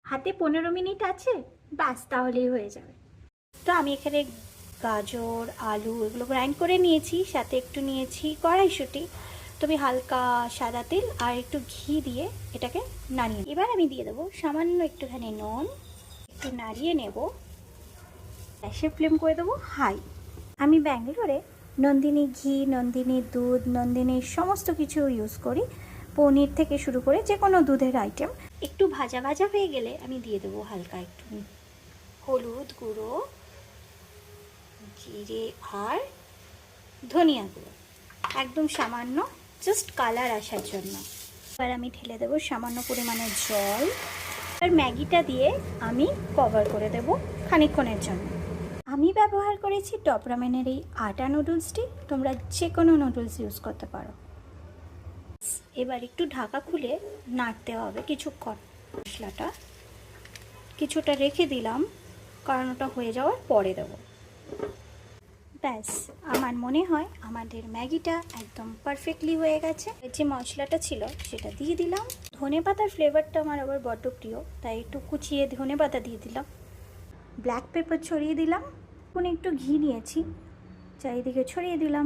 হাতে 15 মিনিট আছে, ব্যাস তাহলেই হয়ে যাবে। তো আমি এখানে গাজর, আলু এগুলো গ্রাইন্ড করে নিয়েছি, সাথে একটু নিয়েছি কড়াইশুঁটি। তো আমি হালকা সাদা তেল আর একটু ঘি দিয়ে এটাকে নাড়িয়ে, এবার আমি দিয়ে দেবো সামান্য একটুখানি নুন, একটু নাড়িয়ে নেব। গ্যাসের ফ্লেম করে দেবো হাই। আমি ব্যাঙ্গালোরে নন্দিনী ঘি, নন্দিনী দুধ, নন্দিনীর সমস্ত কিছু ইউজ করি, পনির থেকে শুরু করে যে কোনো দুধের আইটেম। একটু ভাজা ভাজা হয়ে গেলে আমি দিয়ে দেবো হালকা একটু হলুদ গুঁড়ো, জিরে আর ধনিয়া গুঁড়ো, একদম সামান্য, জাস্ট কালার আসার জন্য। এবার আমি ঢেলে দেবো সামান্য পরিমাণে জল, আর ম্যাগিটা দিয়ে আমি কভার করে দেবো খানিকক্ষণের জন্য। আমি ব্যবহার করেছি টপ রামেনের এই আটা নুডলসটি, তোমরা যে কোনো নুডলস ইউজ করতে পারো। এবার একটু ঢাকা খুলে নাড়তে হবে কিছুক্ষণ। মশলাটা কিছুটা রেখে দিলাম, কারণ ওটা হয়ে যাওয়ার পরে দেবো। ব্যাস, আমার মনে হয় আমাদের ম্যাগিটা একদম পারফেক্টলি হয়ে গেছে। যে মশলাটা ছিল সেটা দিয়ে দিলাম। ধনেপাতার ফ্লেভারটা আমার আবার বড্ড প্রিয়, তাই একটু কুচিয়ে ধনেপাতা দিয়ে দিলাম। ব্ল্যাক পেপার ছড়িয়ে দিলাম, এখন একটু ঘি নিয়েছি, চারিদিকে ছড়িয়ে দিলাম।